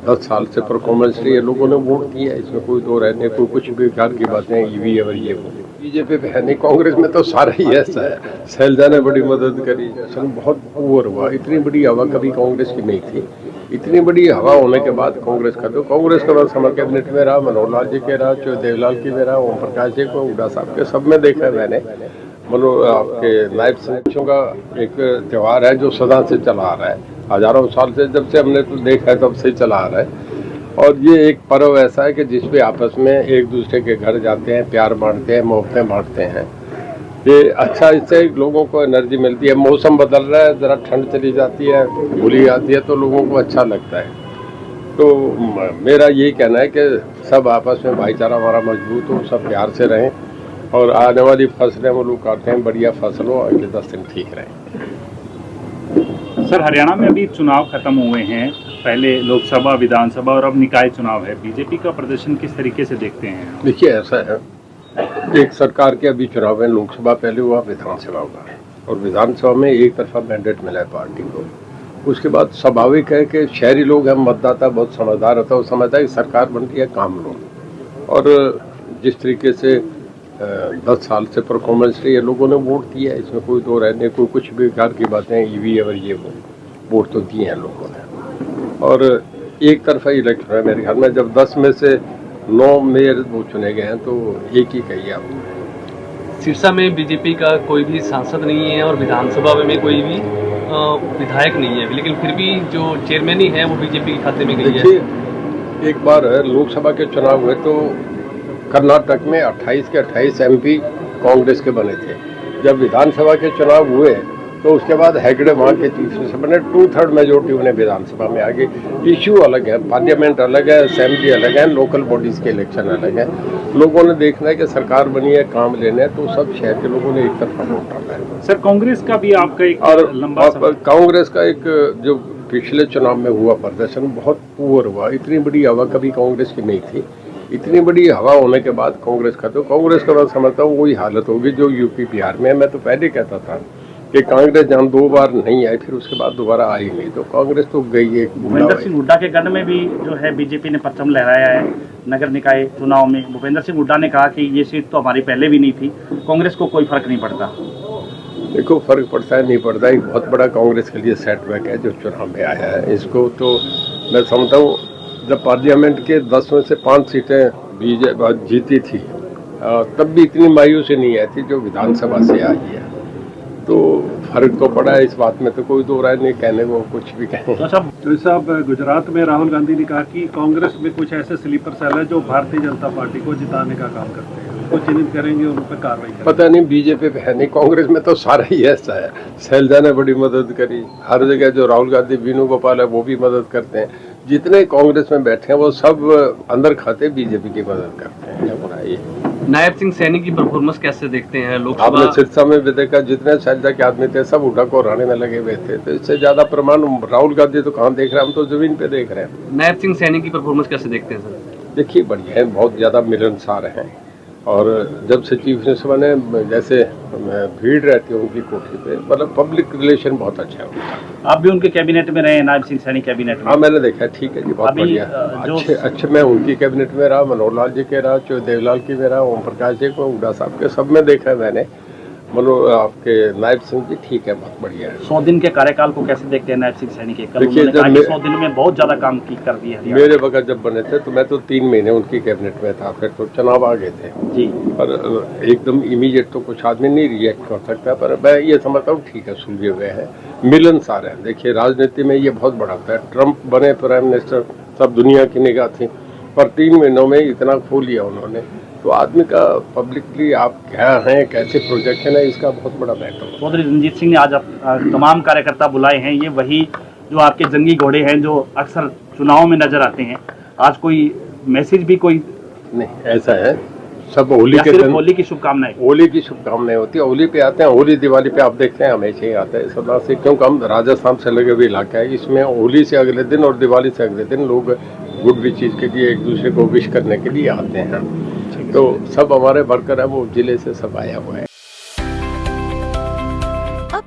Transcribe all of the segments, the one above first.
10 साल से परफॉर्मेंस रही है, लोगों ने वोट किया, इसमें कोई दो रहने कोई कुछ भी कार की बातें ईवी और ये वो। बीजेपी पे है नहीं, कांग्रेस में तो सारा ही ऐसा है। शैलजा ने बड़ी मदद करी, असल बहुत पुअर हुआ, इतनी बड़ी हवा कभी कांग्रेस की नहीं थी। इतनी बड़ी हवा होने के बाद कांग्रेस का, तो कांग्रेस का बस समर कैबिनेट में रहा, मनोहर लाल जी के रहा, देवलाल की में रहा, ओम प्रकाश जी को, हुड्डा साहब के, सब में देखा है मैंने। आपके नायब सिंह का एक त्यौहार है जो सदा से चला आ रहा है, हजारों साल से, जब से हमने तो देखा है तब से चला आ रहा है। और ये एक पर्व ऐसा है कि जिसपे आपस में एक दूसरे के घर जाते हैं, प्यार बांटते हैं, मोहब्बतें बांटते हैं। ये अच्छा, इससे लोगों को एनर्जी मिलती है। मौसम बदल रहा है, ज़रा ठंड चली जाती है, होली आती है, तो लोगों को अच्छा लगता है। तो मेरा यही कहना है कि सब आपस में भाईचारा हमारा मजबूत हो, सब प्यार से रहें, और आने वाली फसलें हम लोग काटते हैं, बढ़िया फसल हो, अगले 10 दिन ठीक रहें। सर, हरियाणा में अभी चुनाव खत्म हुए हैं, पहले लोकसभा, विधानसभा और अब निकाय चुनाव है। बीजेपी का प्रदर्शन किस तरीके से देखते हैं? देखिए, ऐसा है, एक सरकार के अभी चुनाव है, लोकसभा पहले हुआ, विधानसभा हुआ, और विधानसभा में एक तरफा मैंडेट मिला है पार्टी को। उसके बाद स्वाभाविक है कि शहरी लोग हैं, मतदाता बहुत समझदार होता है, वो समझता है कि सरकार बन रही है, काम लो। और जिस तरीके से 10 साल से परफॉर्मेंस रही है, लोगों ने वोट किया, इसमें कोई दो रहने कोई कुछ भी कार की बातें ईवी और ये वो, वोट तो दिए हैं लोगों ने। और एक तरफा इलेक्शन है मेरे ख्याल में, जब 10 में से 9 मेयर वो चुने गए हैं, तो एक ही कहिए आप। सिरसा में बीजेपी का कोई भी सांसद नहीं है और विधानसभा में कोई भी विधायक नहीं है, लेकिन फिर भी जो चेयरमैन ही है वो बीजेपी के खाते में गई है। देखिए, एक बार लोकसभा के चुनाव हुए तो कर्नाटक में 28 के 28 MP कांग्रेस के बने थे। जब विधानसभा के चुनाव हुए तो उसके बाद हेगड़े वहाँ के चीफ मिनिस्टर बने, 2/3 मेजोरिटी उन्हें विधानसभा में आ गई। इश्यू अलग है, पार्लियामेंट अलग है, असेंबली अलग है, लोकल बॉडीज के इलेक्शन अलग है। लोगों ने देखना है कि सरकार बनी है, काम लेने हैं, तो सब शहर के लोगों ने एक तरफा वोट डाला है। सर, कांग्रेस का भी आपका एक और लंबा कांग्रेस का एक जो पिछले चुनाव में हुआ प्रदर्शन बहुत पुअर हुआ, इतनी बड़ी हवा कभी कांग्रेस की नहीं थी। इतनी बड़ी हवा होने के बाद कांग्रेस का, तो कांग्रेस का मैं समझता हूँ वही हालत होगी जो यूपी बिहार में। मैं तो पहले कहता था कि कांग्रेस जहाँ 2 बार नहीं आई, फिर उसके बाद दोबारा आई नहीं, तो कांग्रेस तो गई है। भूपेंद्र सिंह हुड्डा के गढ़ में भी जो है बीजेपी ने परचम लहराया है नगर निकाय चुनाव में। भूपेंद्र सिंह हुड्डा ने कहा कि ये सीट तो हमारी पहले भी नहीं थी, कांग्रेस को कोई फर्क नहीं पड़ता। देखो, फर्क पड़ता है नहीं पड़ता, एक बहुत बड़ा कांग्रेस के लिए सेटबैक है जो चुनाव में आया है। इसको तो मैं समझता हूँ, जब पार्लियामेंट के 10 में से 5 सीटें बीजेपी जीती थी, तब भी इतनी मायूसी नहीं आई थी जो विधानसभा से आई है। तो फर्क तो पड़ा है, इस बात में तो कोई दो राय नहीं, कहने को कुछ भी कहें। तो साहब, गुजरात में राहुल गांधी ने कहा कि कांग्रेस में कुछ ऐसे स्लीपर सेल है जो भारतीय जनता पार्टी को जिताने का काम करते हैं, उनको चिन्हित करेंगे, उन पर कार्रवाई करेंगे। पता नहीं, बीजेपी पे है नहीं, कांग्रेस में तो सारा ही ऐसा है। शैलजा ने बड़ी मदद करी, हर जगह जो राहुल गांधी, वेणुगोपाल है, वो भी मदद करते हैं। जितने कांग्रेस में बैठे हैं वो सब अंदर खाते बीजेपी की मदद करते हैं। नायब सिंह सैनी की परफॉर्मेंस कैसे देखते हैं? लोकसभा आपने सिरसा में भी देखा, जितने शैलजा के आदमी थे सब हुड्डा को हराने में लगे हुए थे, तो इससे ज्यादा प्रमाण राहुल गांधी तो कहाँ देख रहे हैं, हम तो जमीन पे देख रहे हैं। नायब सिंह सैनी की परफॉर्मेंस कैसे देखते हैं सर? देखिए, बढ़िया है, बहुत ज्यादा मिलनसार हैं, और जब से चीफ मिनिस्टर बने, जैसे भीड़ रहती है उनकी कोठी पे, मतलब पब्लिक रिलेशन बहुत अच्छा है उनका। आप भी उनके कैबिनेट में रहे, नायब सिंह सैनी कैबिनेट में? हाँ, मैंने देखा, ठीक है जी, बहुत बढ़िया, अच्छे मैं उनकी कैबिनेट में रहा, मनोहर लाल जी के रहा, देवलाल की में रहा, ओम प्रकाश जी को, हुड्डा साहब के, सब में देखा है मैंने। आपके नायब सिंह जी ठीक है, बहुत बढ़िया है। 100 दिन के कार्यकाल को कैसे देखते हैं नायब सिंह सैनी के? देखिए, जब 100 दिन में बहुत ज्यादा काम कर दिया है। मेरे वक्त जब बने थे तो मैं तो 3 महीने उनकी कैबिनेट में था, फिर तो चुनाव आ गए थे जी। पर एकदम इमीडिएट तो कुछ आदमी नहीं रिएक्ट कर सकता, पर मैं ये समझता हूँ ठीक है, सुलझे हुए हैं, मिलनसार है। देखिए, राजनीति में ये बहुत बड़ा होता है। ट्रम्प बने प्राइम मिनिस्टर, सब दुनिया की निगाह थी, पर 3 महीनों में इतना खो लिया उन्होंने, तो आदमी का पब्लिकली आप क्या हैं, कैसे प्रोजेक्शन है, इसका बहुत बड़ा मैटर है। चौधरी रणजीत सिंह ने आज तमाम कार्यकर्ता बुलाए हैं, ये वही जो आपके जंगी घोड़े हैं जो अक्सर चुनाव में नजर आते हैं। आज कोई मैसेज भी कोई नहीं, ऐसा है, सब होली के दिन होली की शुभकामनाएं, होली की शुभकामनाएं होती है। होली पे आते हैं, होली दिवाली पे आप देखते हैं हमेशा ही आते हैं सदा से, क्योंकि हम राजस्थान से लगे हुए इलाका है। इसमें होली से अगले दिन और दिवाली से अगले दिन लोग गुड विशेस के लिए एक दूसरे को विश करने के लिए आते हैं। तो सब हमारे वर्कर है, वो जिले से सब आया हुआ है।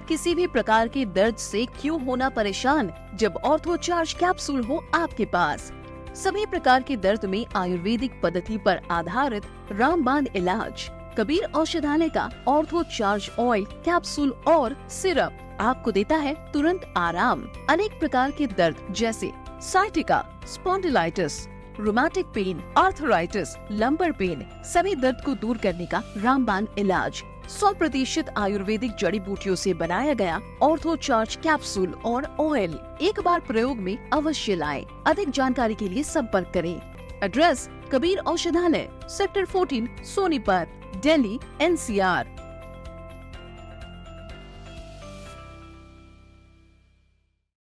किसी भी प्रकार के दर्द से क्यों होना परेशान जब ऑर्थो चार्ज कैप्सूल हो आपके पास। सभी प्रकार के दर्द में आयुर्वेदिक पद्धति पर आधारित रामबाण इलाज। कबीर औषधालय का ऑर्थो चार्ज ऑयल, कैप्सूल और सिरप आपको देता है तुरंत आराम। अनेक प्रकार के दर्द जैसे sciatica, spondylitis, rheumatic pain, arthritis, lumbar pain, सभी दर्द को दूर करने का रामबाण इलाज 100% आयुर्वेदिक जड़ी बूटियों से बनाया गया ऑर्थो चार्ज कैप्सूल और ऑयल एक बार प्रयोग में अवश्य लाएं। अधिक जानकारी के लिए संपर्क करें। एड्रेस कबीर औषधालय, सेक्टर 14, सोनीपत, दिल्ली, NCR।